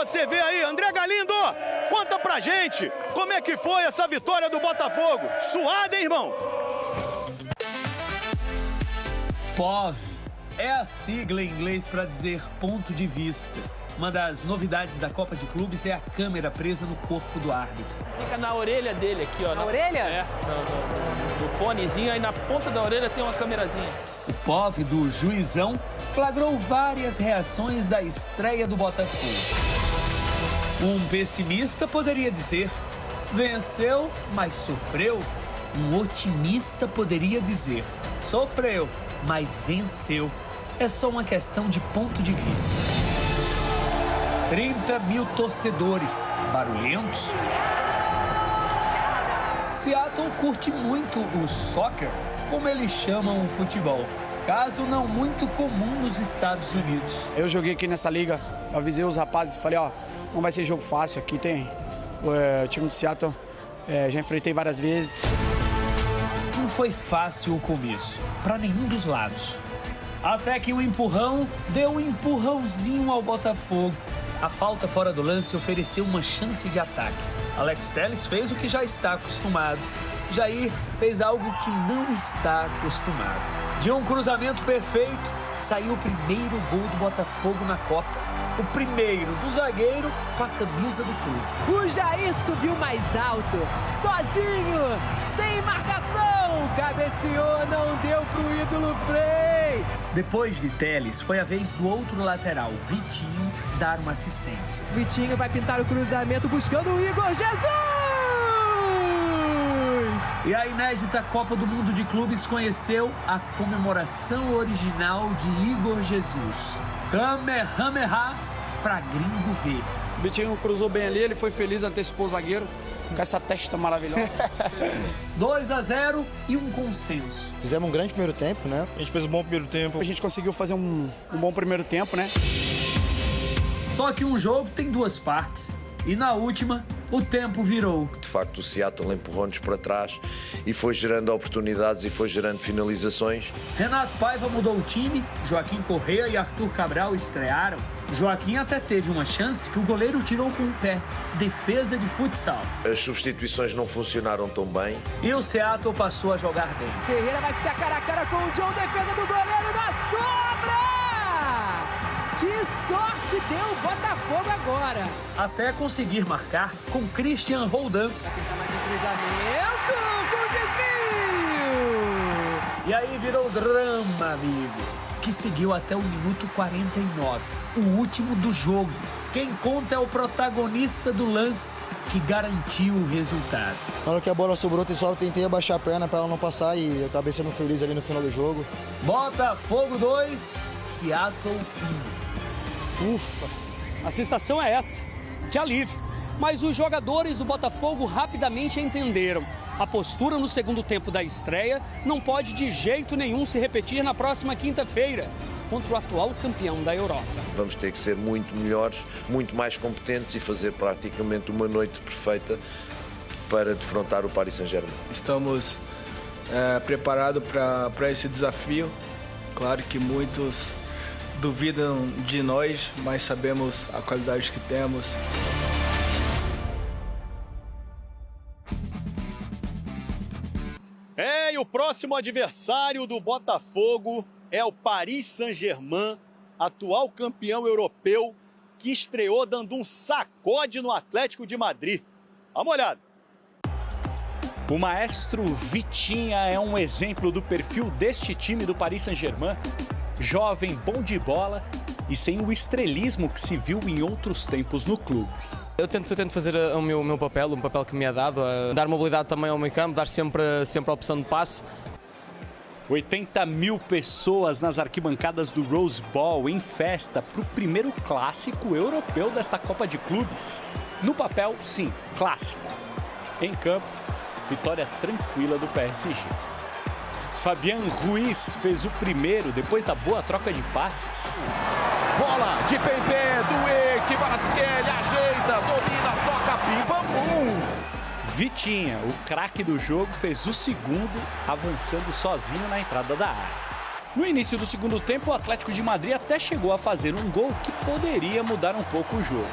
você vê aí? André Galindo, conta pra gente como é que foi essa vitória do Botafogo. Suada, hein, irmão? POV é a sigla em inglês para dizer ponto de vista. Uma das novidades da Copa de Clubes é a câmera presa no corpo do árbitro. Fica na orelha dele aqui, ó. Na orelha? É, no fonezinho, aí na ponta da orelha tem uma câmerazinha. O POV do juizão flagrou várias reações da estreia do Botafogo. Um pessimista poderia dizer: venceu, mas sofreu. Um otimista poderia dizer: sofreu, mas venceu. É só uma questão de ponto de vista. 30 mil torcedores, barulhentos. Seattle curte muito o soccer, como eles chamam o futebol, caso não muito comum nos Estados Unidos. Eu joguei aqui nessa liga, avisei os rapazes, falei, ó, não vai ser jogo fácil, aqui tem o time do Seattle, já enfrentei várias vezes. Não foi fácil o começo, para nenhum dos lados. Até que um empurrão deu um empurrãozinho ao Botafogo. A falta fora do lance ofereceu uma chance de ataque. Alex Telles fez o que já está acostumado. Jair fez algo que não está acostumado. De um cruzamento perfeito, saiu o primeiro gol do Botafogo na Copa. O primeiro do zagueiro com a camisa do clube. O Jair subiu mais alto, sozinho, sem marcação. Cabeceou, não deu pro ídolo Frei. Depois de Telles, foi a vez do outro lateral, Vitinho, dar uma assistência. Vitinho vai pintar o cruzamento buscando o Igor Jesus! E a inédita Copa do Mundo de Clubes conheceu a comemoração original de Igor Jesus. Kamehameha pra gringo ver. O Vitinho cruzou bem ali, ele foi feliz, antecipou o zagueiro, com essa testa maravilhosa. 2-0 e um consenso. Fizemos um grande primeiro tempo, né? A gente fez um bom primeiro tempo. A gente conseguiu fazer um bom primeiro tempo, né? Só que um jogo tem duas partes. E na última, o tempo virou. De facto, o Seattle empurrou-nos para trás e foi gerando oportunidades e foi gerando finalizações. Renato Paiva mudou o time, Joaquim Correa e Arthur Cabral estrearam. Joaquim até teve uma chance que o goleiro tirou com o pé. Defesa de futsal. As substituições não funcionaram tão bem. E o Seattle passou a jogar bem. Ferreira vai ficar cara a cara com o John, defesa do goleiro na sobra! Que sorte deu o Botafogo agora! Até conseguir marcar com Christian Roldan. Vai tentar mais um cruzamento com desvio! E aí virou drama, amigo, que seguiu até o minuto 49, o último do jogo. Quem conta é o protagonista do lance, que garantiu o resultado. Na hora que a bola sobrou, eu só tentei abaixar a perna para ela não passar e eu acabei sendo feliz ali no final do jogo. Botafogo 2, Seattle 1. Ufa, a sensação é essa, de alívio. Mas os jogadores do Botafogo rapidamente entenderam. A postura no segundo tempo da estreia não pode de jeito nenhum se repetir na próxima quinta-feira, contra o atual campeão da Europa. Vamos ter que ser muito melhores, muito mais competentes e fazer praticamente uma noite perfeita para defrontar o Paris Saint-Germain. Estamos preparados para esse desafio. Claro que muitos duvidam de nós, mas sabemos a qualidade que temos. E o próximo adversário do Botafogo é o Paris Saint-Germain, atual campeão europeu, que estreou dando um sacode no Atlético de Madrid. Dá uma olhada. O maestro Vitinha é um exemplo do perfil deste time do Paris Saint-Germain. Jovem, bom de bola e sem o estrelismo que se viu em outros tempos no clube. Eu tento fazer o meu papel, um papel que me é dado, dar mobilidade também ao meio campo, dar sempre a opção de passe. 80 mil pessoas nas arquibancadas do Rose Bowl em festa para o primeiro clássico europeu desta Copa de Clubes. No papel, sim, clássico. Em campo, vitória tranquila do PSG. Fabian Ruiz fez o primeiro depois da boa troca de passes. Bola de pé do Kvaratskhelia, ajeita, domina, toca, pimba, pum. Vitinha, o craque do jogo, fez o segundo, avançando sozinho na entrada da área. No início do segundo tempo, o Atlético de Madrid até chegou a fazer um gol que poderia mudar um pouco o jogo.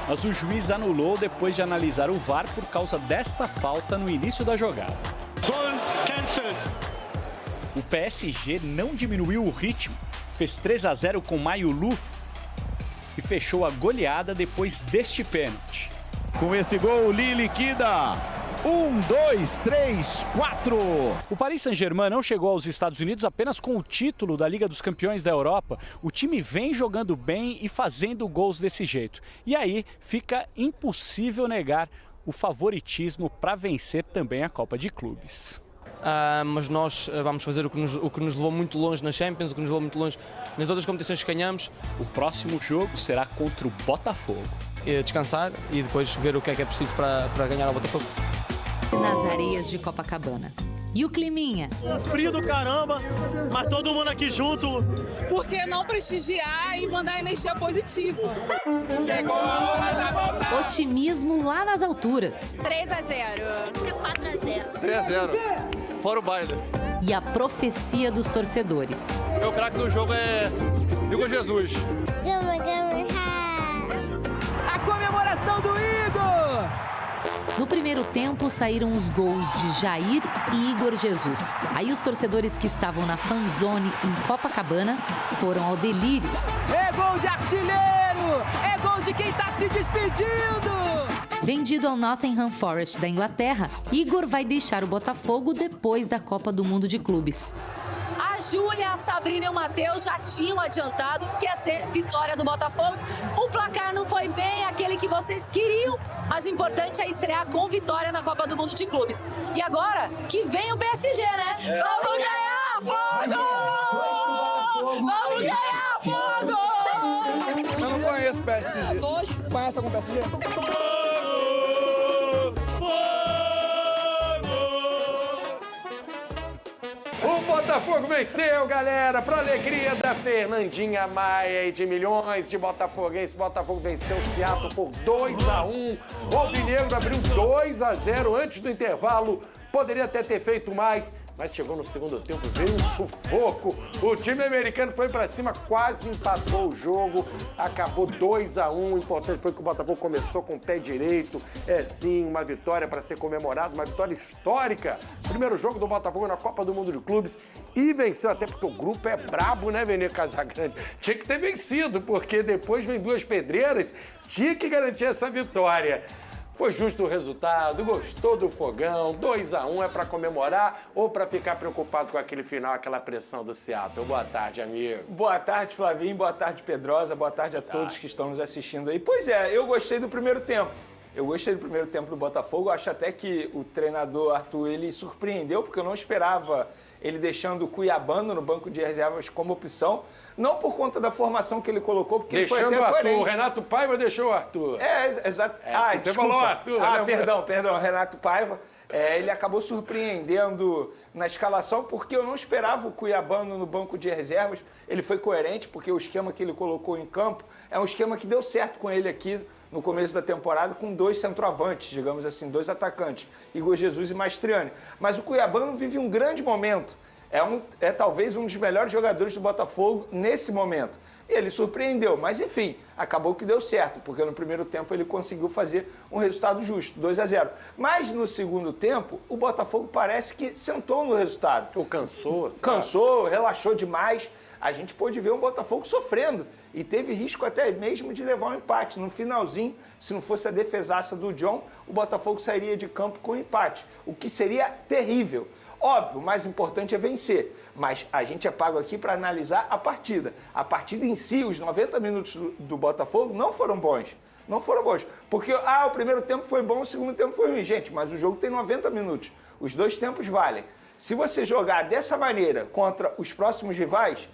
Mas o juiz anulou depois de analisar o VAR por causa desta falta no início da jogada. O PSG não diminuiu o ritmo, fez 3-0 com Mayulu e fechou a goleada depois deste pênalti. Com esse gol, o Lille liquida. 1, 2, 3, 4. O Paris Saint-Germain não chegou aos Estados Unidos apenas com o título da Liga dos Campeões da Europa. O time vem jogando bem e fazendo gols desse jeito. E aí fica impossível negar o favoritismo para vencer também a Copa de Clubes. Mas nós vamos fazer o que nos levou muito longe na Champions, o que nos levou muito longe nas outras competições que ganhamos. O próximo jogo será contra o Botafogo. Descansar e depois ver o que é preciso para ganhar ao Botafogo. Nas areias de Copacabana. E o climinha? Um frio do caramba, mas todo mundo aqui junto. Por que não prestigiar e mandar energia positiva? Chegou a hora da volta! Otimismo lá nas alturas. 3-0. 4-0. 3-0. Fora o baile. E a profecia dos torcedores. O craque do jogo é Igor Jesus. A comemoração do Igor! No primeiro tempo, saíram os gols de Jair e Igor Jesus. Aí os torcedores que estavam na fanzone em Copacabana foram ao delírio. É gol de artilheiro! É gol de quem tá se despedindo! Vendido ao Nottingham Forest da Inglaterra, Igor vai deixar o Botafogo depois da Copa do Mundo de Clubes. A Júlia, a Sabrina e o Matheus já tinham adiantado que ia ser vitória do Botafogo. O placar não foi bem aquele que vocês queriam, mas o importante é estrear com vitória na Copa do Mundo de Clubes. E agora, que vem o PSG, né? Vamos ganhar, Fogo! Vamos ganhar, Fogo! Eu não conheço o PSG. Conhece algum PSG? O Botafogo venceu, galera, para alegria da Fernandinha Maia e de milhões de botafoguenses. Botafogo venceu o Seattle por 2-1. O Alvinegro abriu 2-0 antes do intervalo. Poderia até ter feito mais, mas chegou no segundo tempo, veio um sufoco. O time americano foi para cima, quase empatou o jogo. Acabou 2-1. O importante foi que o Botafogo começou com o pé direito. É sim, uma vitória para ser comemorada, uma vitória histórica. Primeiro jogo do Botafogo na Copa do Mundo de Clubes e venceu, até porque o grupo é brabo, né, Vene Casagrande? Tinha que ter vencido, porque depois vem duas pedreiras, tinha que garantir essa vitória. Foi justo o resultado, gostou do fogão, 2-1 é para comemorar ou para ficar preocupado com aquele final, aquela pressão do Seattle? Boa tarde, amigo. Boa tarde, Flavinho, boa tarde, Pedrosa, boa tarde a todos que estão nos assistindo aí. Pois é, eu gostei do primeiro tempo. Eu gostei do primeiro tempo do Botafogo, acho até que o treinador Arthur, ele surpreendeu, porque eu não esperava ele deixando o Cuiabano no banco de reservas como opção, não por conta da formação que ele colocou, porque ele foi até coerente. O Renato Paiva deixou o Arthur. Exato. Você falou Arthur. Perdão, Renato Paiva. Ele acabou surpreendendo na escalação, porque eu não esperava o Cuiabano no banco de reservas. Ele foi coerente, porque o esquema que ele colocou em campo é um esquema que deu certo com ele aqui no começo da temporada, com dois centroavantes, digamos assim, dois atacantes, Igor Jesus e Mastriani. Mas o Cuiabano vive um grande momento. É talvez um dos melhores jogadores do Botafogo nesse momento. Ele surpreendeu, mas enfim, acabou que deu certo, porque no primeiro tempo ele conseguiu fazer um resultado justo, 2-0. Mas no segundo tempo, o Botafogo parece que sentou no resultado. Ou cansou, sabe? Cansou, relaxou demais. A gente pôde ver um Botafogo sofrendo e teve risco até mesmo de levar um empate. No finalzinho, se não fosse a defesaça do John, o Botafogo sairia de campo com um empate, o que seria terrível. Óbvio, o mais importante é vencer, mas a gente é pago aqui para analisar a partida. A partida em si, os 90 minutos do Botafogo não foram bons. Não foram bons, porque o primeiro tempo foi bom, o segundo tempo foi ruim. Gente, mas o jogo tem 90 minutos, os dois tempos valem. Se você jogar dessa maneira contra os próximos rivais,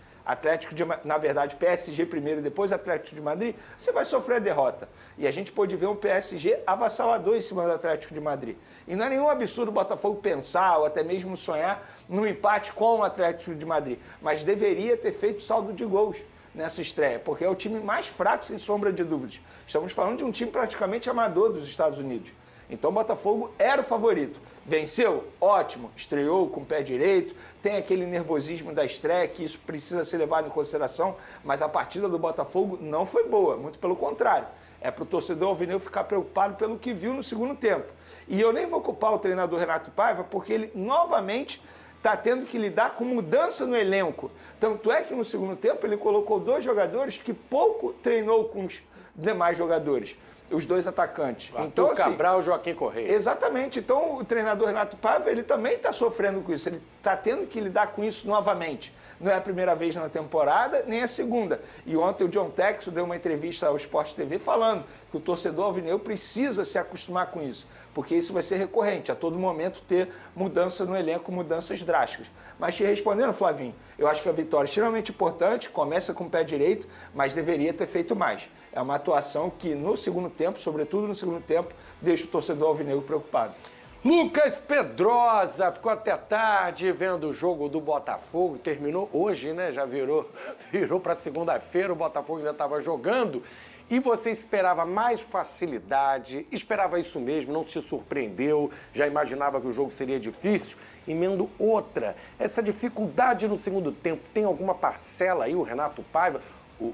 PSG primeiro e depois Atlético de Madrid, você vai sofrer a derrota. E a gente pôde ver um PSG avassalador em cima do Atlético de Madrid. E não é nenhum absurdo o Botafogo pensar ou até mesmo sonhar no empate com o Atlético de Madrid, mas deveria ter feito saldo de gols nessa estreia, porque é o time mais fraco, sem sombra de dúvidas. Estamos falando de um time praticamente amador dos Estados Unidos. Então o Botafogo era o favorito. Venceu? Ótimo. Estreou com o pé direito, tem aquele nervosismo da estreia, que isso precisa ser levado em consideração, mas a partida do Botafogo não foi boa, muito pelo contrário. É para o torcedor alvinegro ficar preocupado pelo que viu no segundo tempo. E eu nem vou culpar o treinador Renato Paiva, porque ele novamente está tendo que lidar com mudança no elenco. Tanto é que no segundo tempo ele colocou 2 jogadores que pouco treinou com os demais jogadores, os 2 atacantes. Então, assim, Cabral e Joaquim Correia. Exatamente. Então o treinador Renato Paiva, ele também está sofrendo com isso, ele está tendo que lidar com isso novamente. Não é a primeira vez na temporada, nem a segunda. E ontem o John Texo deu uma entrevista ao Sport TV falando que o torcedor alvinegro precisa se acostumar com isso, porque isso vai ser recorrente, a todo momento ter mudança no elenco, mudanças drásticas. Mas te respondendo, Flavinho, eu acho que a vitória é extremamente importante, começa com o pé direito, mas deveria ter feito mais. É uma atuação que no segundo tempo, sobretudo no segundo tempo, deixa o torcedor alvinegro preocupado. Lucas Pedrosa ficou até tarde vendo o jogo do Botafogo, terminou hoje, né? Já virou para segunda-feira, o Botafogo ainda estava jogando. E você esperava mais facilidade, esperava isso mesmo, não te surpreendeu, já imaginava que o jogo seria difícil? Emendo outra, essa dificuldade no segundo tempo, tem alguma parcela aí, o Renato Paiva?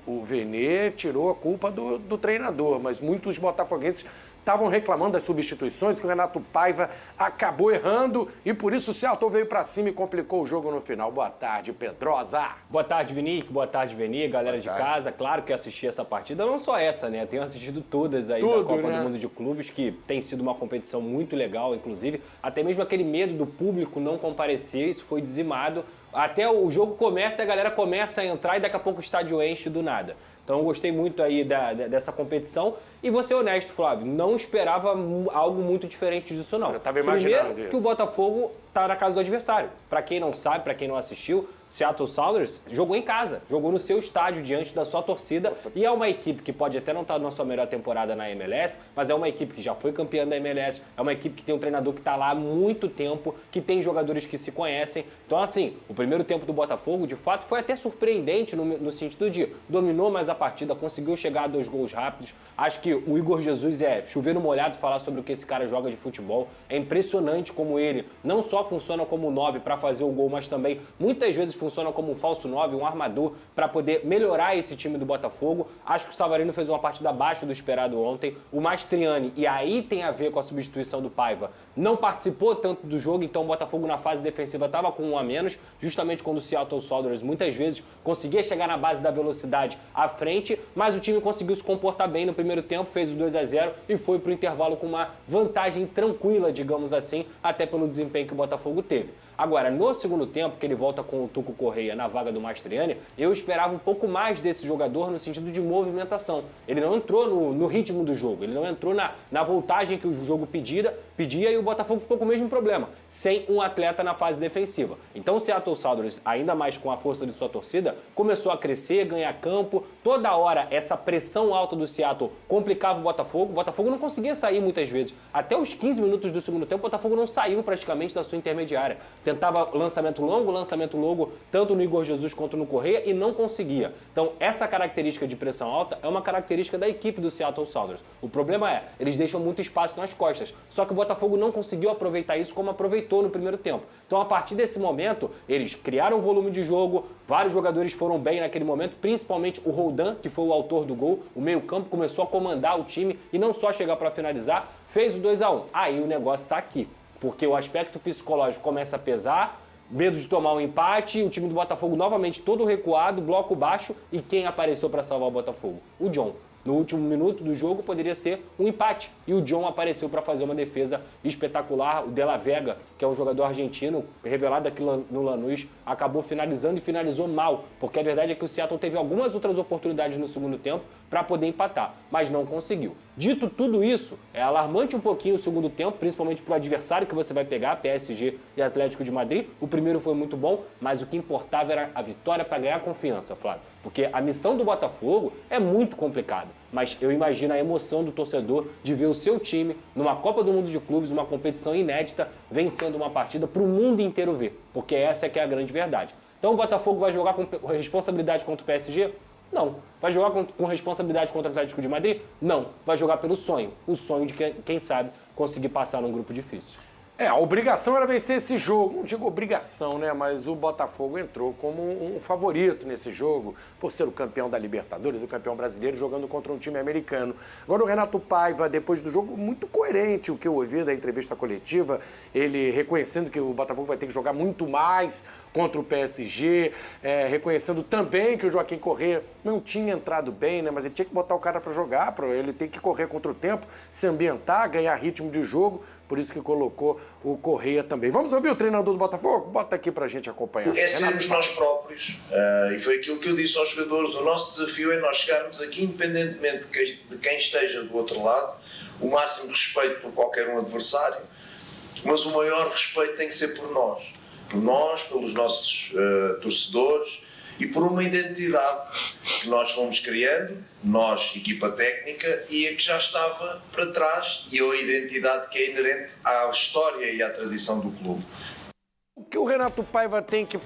O Vene tirou a culpa do treinador, mas muitos botafoguenses estavam reclamando das substituições que o Renato Paiva acabou errando e por isso o Seattle veio pra cima e complicou o jogo no final. Boa tarde, Pedrosa. Boa tarde, Vinique. Boa tarde, Veni, galera de casa. Claro que assisti essa partida, não só essa, né? Tenho assistido todas aí da Copa do Mundo de Clubes, que tem sido uma competição muito legal, inclusive. Até mesmo aquele medo do público não comparecer, isso foi dizimado. Até o jogo começa e a galera começa a entrar e daqui a pouco o estádio enche do nada. Então eu gostei muito aí dessa competição. E vou ser honesto, Flávio, não esperava algo muito diferente disso, não. Eu tava imaginando Primeiro, isso. que o Botafogo tá na casa do adversário. Pra quem não sabe, pra quem não assistiu, Seattle Sounders jogou em casa, jogou no seu estádio diante da sua torcida e é uma equipe que pode até não estar na sua melhor temporada na MLS, mas é uma equipe que já foi campeã da MLS, é uma equipe que tem um treinador que está lá há muito tempo, que tem jogadores que se conhecem. Então, assim, o primeiro tempo do Botafogo, de fato, foi até surpreendente no sentido de dominou mais a partida, conseguiu chegar a 2 gols rápidos. Acho que o Igor Jesus é chover no molhado falar sobre o que esse cara joga de futebol. É impressionante como ele não só funciona como 9 para fazer o gol, mas também muitas vezes funciona como um falso 9, um armador, para poder melhorar esse time do Botafogo. Acho que o Savarino fez uma partida abaixo do esperado ontem. O Mastriani, e aí tem a ver com a substituição do Paiva, não participou tanto do jogo, então o Botafogo na fase defensiva estava com 1 a menos, justamente quando o Seattle Sounders muitas vezes conseguia chegar na base da velocidade à frente, mas o time conseguiu se comportar bem no primeiro tempo, fez o 2 a 0 e foi para o intervalo com uma vantagem tranquila, digamos assim, até pelo desempenho que o Botafogo teve. Agora, no segundo tempo, que ele volta com o Tuco Correia na vaga do Mastriani, eu esperava um pouco mais desse jogador no sentido de movimentação. Ele não entrou no ritmo do jogo, ele não entrou na voltagem que o jogo pedia e o Botafogo ficou com o mesmo problema, sem um atleta na fase defensiva. Então o Seattle Sounders, ainda mais com a força de sua torcida, começou a crescer, ganhar campo. Toda hora essa pressão alta do Seattle complicava o Botafogo não conseguia sair muitas vezes. Até os 15 minutos do segundo tempo, o Botafogo não saiu praticamente da sua intermediária. Tentava lançamento longo, tanto no Igor Jesus quanto no Correia, e não conseguia. Então, essa característica de pressão alta é uma característica da equipe do Seattle Sounders. O problema é, eles deixam muito espaço nas costas. Só que o Botafogo não conseguiu aproveitar isso como aproveitou no primeiro tempo. Então, a partir desse momento, eles criaram volume de jogo, vários jogadores foram bem naquele momento, principalmente o Roldan, que foi o autor do gol. O meio-campo começou a comandar o time e não só chegar para finalizar, fez o 2 a 1. Aí o negócio está aqui. Porque o aspecto psicológico começa a pesar, medo de tomar um empate, o time do Botafogo novamente todo recuado, bloco baixo, e quem apareceu para salvar o Botafogo? O John. No último minuto do jogo poderia ser um empate, e o John apareceu para fazer uma defesa espetacular. O De La Vega, que é um jogador argentino, revelado aqui no Lanús, acabou finalizando e finalizou mal, porque a verdade é que o Seattle teve algumas outras oportunidades no segundo tempo para poder empatar, mas não conseguiu. Dito tudo isso, é alarmante um pouquinho o segundo tempo, principalmente para o adversário que você vai pegar, PSG e Atlético de Madrid. O primeiro foi muito bom, mas o que importava era a vitória para ganhar confiança, Flávio. Porque a missão do Botafogo é muito complicada, mas eu imagino a emoção do torcedor de ver o seu time numa Copa do Mundo de Clubes, uma competição inédita, vencendo uma partida para o mundo inteiro ver, porque essa é que é a grande verdade. Então o Botafogo vai jogar com responsabilidade contra o PSG? Não. Vai jogar com responsabilidade contra o Atlético de Madrid? Não. Vai jogar pelo sonho. O sonho de quem sabe conseguir passar num grupo difícil. A obrigação era vencer esse jogo. Não digo obrigação, né? Mas o Botafogo entrou como um favorito nesse jogo, por ser o campeão da Libertadores, o campeão brasileiro, jogando contra um time americano. Agora o Renato Paiva, depois do jogo, muito coerente o que eu ouvi da entrevista coletiva, ele reconhecendo que o Botafogo vai ter que jogar muito mais contra o PSG, reconhecendo também que o Joaquim Corrêa não tinha entrado bem, né? Mas ele tinha que botar o cara para jogar, ele tem que correr contra o tempo, se ambientar, ganhar ritmo de jogo. Por isso que colocou o Corrêa também. Vamos ouvir o treinador do Botafogo? Bota aqui pra gente acompanhar. É sermos nós próprios. E foi aquilo que eu disse aos jogadores. O nosso desafio é nós chegarmos aqui, independentemente de quem esteja do outro lado, o máximo respeito por qualquer um adversário, mas o maior respeito tem que ser por nós. Por nós, pelos nossos torcedores, e por uma identidade que nós fomos criando, nós, equipa técnica, e a que já estava para trás, e a identidade que é inerente à história e à tradição do clube. O que o Renato Paiva tem que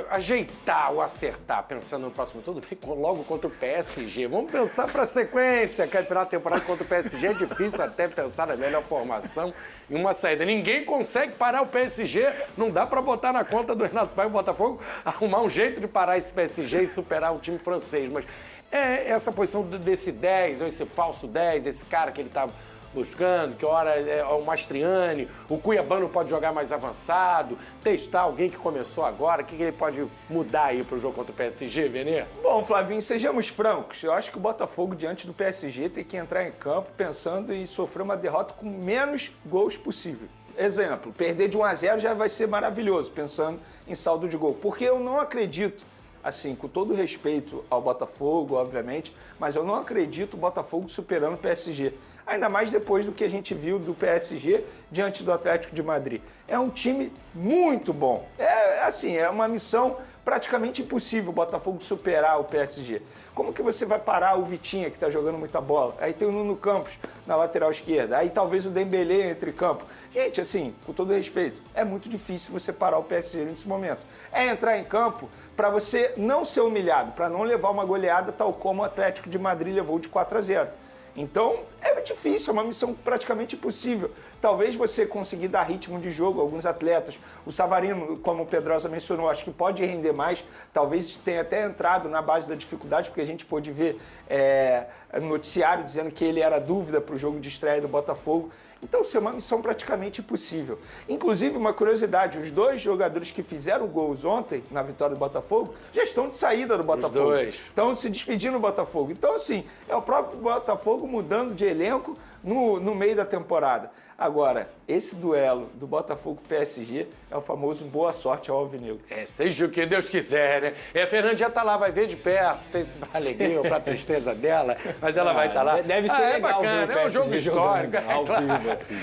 ajeitar ou acertar, pensando no próximo turno, logo contra o PSG. Vamos pensar para a sequência. Campeonato temporada contra o PSG é difícil até pensar na melhor formação e uma saída. Ninguém consegue parar o PSG. Não dá para botar na conta do Renato Paiva e Botafogo arrumar um jeito de parar esse PSG e superar o time francês. Mas essa posição desse 10, ou esse falso 10, esse cara que ele está buscando, que hora é o Mastriani, o Cuiabano pode jogar mais avançado, testar alguém que começou agora, o que ele pode mudar aí para o jogo contra o PSG, Venê? Bom, Flavinho, sejamos francos, eu acho que o Botafogo diante do PSG tem que entrar em campo pensando em sofrer uma derrota com menos gols possível. Exemplo, perder de 1-0 já vai ser maravilhoso, pensando em saldo de gol, porque eu não acredito, assim, com todo respeito ao Botafogo, obviamente, mas eu não acredito o Botafogo superando o PSG. Ainda mais depois do que a gente viu do PSG diante do Atlético de Madrid. É um time muito bom. É uma missão praticamente impossível o Botafogo superar o PSG. Como que você vai parar o Vitinha, que está jogando muita bola? Aí tem o Nuno Campos na lateral esquerda. Aí talvez o Dembélé entre campo. Gente, assim, com todo respeito, é muito difícil você parar o PSG nesse momento. É entrar em campo para você não ser humilhado, para não levar uma goleada tal como o Atlético de Madrid levou de 4-0. Então, é difícil, é uma missão praticamente impossível. Talvez você conseguir dar ritmo de jogo a alguns atletas. O Savarino, como o Pedrosa mencionou, acho que pode render mais. Talvez tenha até entrado na base da dificuldade, porque a gente pôde ver no noticiário dizendo que ele era dúvida para o jogo de estreia do Botafogo. Então, isso é uma missão praticamente impossível. Inclusive, uma curiosidade, os 2 jogadores que fizeram gols ontem, na vitória do Botafogo, já estão de saída do Botafogo. Os 2. Estão se despedindo do Botafogo. Então, assim, é o próprio Botafogo mudando de elenco no meio da temporada. Agora, esse duelo do Botafogo-PSG é o famoso boa sorte ao alvinegro. Seja o que Deus quiser, né? A Fernandinha tá lá, vai ver de perto, não sei se pra alegria ou pra tristeza dela, mas ela vai estar lá. Deve ser legal, bacana, ver o é um jogo histórico. Ao vivo, assim.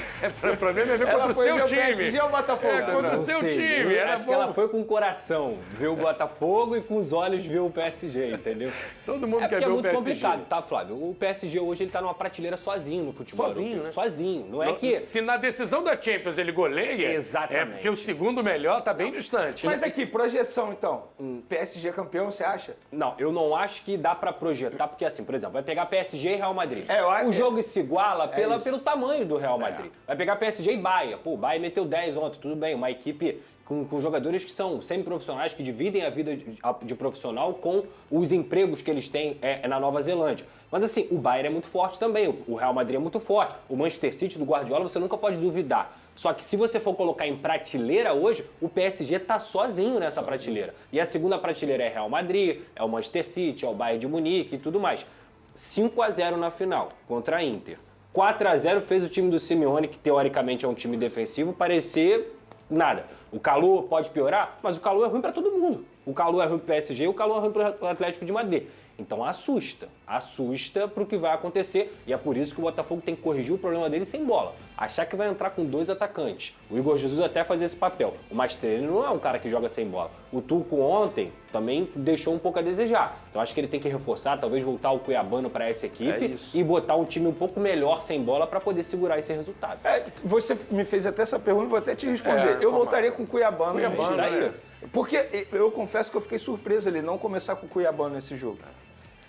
O problema é ver contra o seu time. PSG ou Botafogo? Contra o seu time. Acho que ela foi com o coração ver o Botafogo e com os olhos ver o PSG, entendeu? Todo mundo quer ver o PSG. É muito complicado, tá, Flávio? O PSG hoje ele tá numa prateleira sozinho no futebol. Sozinho, né? Sozinho. Não é que... Se na decisão da Champions ele goleia, exatamente, é porque o segundo melhor tá bem distante. Mas aqui, projeção então. PSG campeão, você acha? Não, eu não acho que dá pra projetar, porque assim, por exemplo, vai pegar PSG e Real Madrid. O jogo se iguala pelo tamanho do Real Madrid. Vai pegar PSG e Bahia. Pô, o Bahia meteu 10 ontem, tudo bem, uma equipe com jogadores que são semi-profissionais, que dividem a vida de profissional com os empregos que eles têm na Nova Zelândia. Mas assim, o Bayern é muito forte também, o Real Madrid é muito forte, o Manchester City do Guardiola você nunca pode duvidar. Só que se você for colocar em prateleira hoje, o PSG tá sozinho nessa prateleira. E a segunda prateleira é Real Madrid, é o Manchester City, é o Bayern de Munique e tudo mais. 5-0 na final contra a Inter. 4-0 fez o time do Simeone, que teoricamente é um time defensivo, parecer nada. O Calu pode piorar, mas o Calu é ruim para todo mundo. O Calu é ruim para o PSG e o Calu é ruim para o Atlético de Madrid. Então assusta para o que vai acontecer e é por isso que o Botafogo tem que corrigir o problema dele sem bola. Achar que vai entrar com 2 atacantes. O Igor Jesus até fazia esse papel. O Mastriani não é um cara que joga sem bola. O Tuco ontem também deixou um pouco a desejar. Então acho que ele tem que reforçar, talvez voltar o Cuiabano para essa equipe e botar um time um pouco melhor sem bola para poder segurar esse resultado. Você me fez até essa pergunta, vou até te responder. Eu voltaria com o Cuiabano. Porque eu confesso que eu fiquei surpreso ele não começar com o Cuiabano nesse jogo.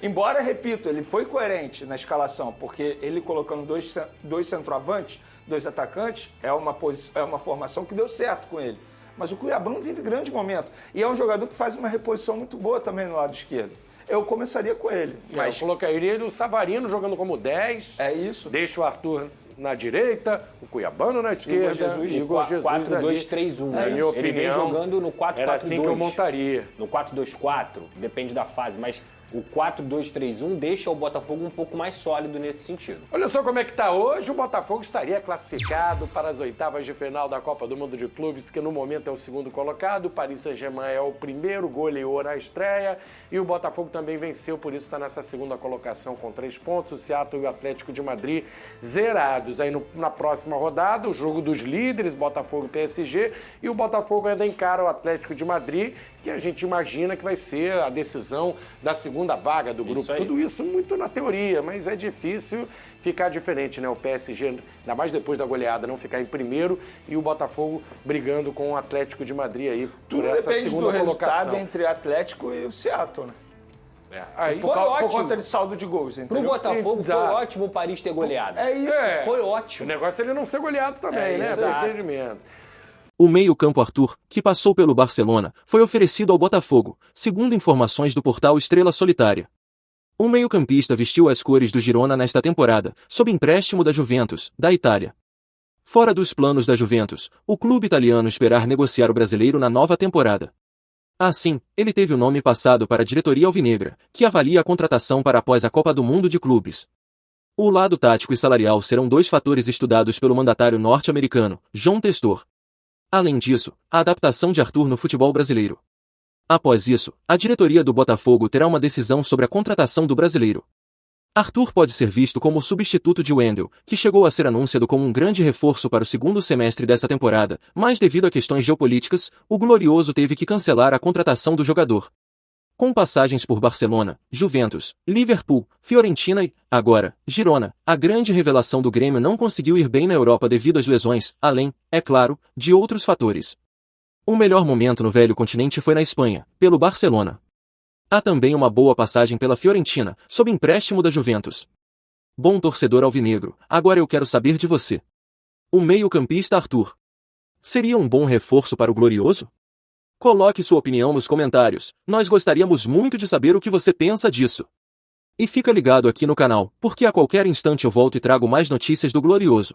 Embora, repito, ele foi coerente na escalação, porque ele colocando 2 centroavantes, 2 atacantes, é uma formação que deu certo com ele. Mas o Cuiabá não vive grande momento. E é um jogador que faz uma reposição muito boa também no lado esquerdo. Eu começaria com ele. Mas eu colocaria o Savarino jogando como 10. É isso. Deixa o Arthur na direita, o Cuiabano na esquerda, Igor Jesus 4-2-3-1. Na minha opinião, ele vem jogando no 4-4-2. Era assim que eu montaria. No 4-2-4, depende da fase, mas o 4-2-3-1 deixa o Botafogo um pouco mais sólido nesse sentido. Olha só como é que tá hoje, o Botafogo estaria classificado para as oitavas de final da Copa do Mundo de Clubes, que no momento é o segundo colocado, o Paris Saint-Germain é o primeiro, goleou na estreia, e o Botafogo também venceu, por isso está nessa segunda colocação com 3 pontos, o Seattle e o Atlético de Madrid zerados. Aí na próxima rodada, o jogo dos líderes, Botafogo e PSG, e o Botafogo ainda encara o Atlético de Madrid, que a gente imagina que vai ser a decisão da segunda vaga do grupo. Tudo isso muito na teoria, mas é difícil ficar diferente, né? O PSG, ainda mais depois da goleada, não ficar em primeiro e o Botafogo brigando com o Atlético de Madrid aí por essa segunda colocação. Tudo resultado entre Atlético e o Seattle, né? Aí, por conta de saldo de gols, entendeu? Pro Botafogo foi ótimo o Paris ter goleado. É isso. Foi ótimo. O negócio é ele não ser goleado também, né? Exato. Entendimento. O meio-campo Arthur, que passou pelo Barcelona, foi oferecido ao Botafogo, segundo informações do portal Estrela Solitária. O meio-campista vestiu as cores do Girona nesta temporada, sob empréstimo da Juventus, da Itália. Fora dos planos da Juventus, o clube italiano esperar negociar o brasileiro na nova temporada. Assim, ele teve o nome passado para a diretoria alvinegra, que avalia a contratação para após a Copa do Mundo de Clubes. O lado tático e salarial serão 2 fatores estudados pelo mandatário norte-americano, John Testor. Além disso, a adaptação de Arthur no futebol brasileiro. Após isso, a diretoria do Botafogo terá uma decisão sobre a contratação do brasileiro. Arthur pode ser visto como o substituto de Wendel, que chegou a ser anunciado como um grande reforço para o segundo semestre dessa temporada, mas devido a questões geopolíticas, o Glorioso teve que cancelar a contratação do jogador. Com passagens por Barcelona, Juventus, Liverpool, Fiorentina e, agora, Girona, a grande revelação do Grêmio não conseguiu ir bem na Europa devido às lesões, além, é claro, de outros fatores. O melhor momento no velho continente foi na Espanha, pelo Barcelona. Há também uma boa passagem pela Fiorentina, sob empréstimo da Juventus. Bom torcedor alvinegro, agora eu quero saber de você. O meio-campista Arthur seria um bom reforço para o Glorioso? Coloque sua opinião nos comentários, nós gostaríamos muito de saber o que você pensa disso. E fica ligado aqui no canal, porque a qualquer instante eu volto e trago mais notícias do Glorioso.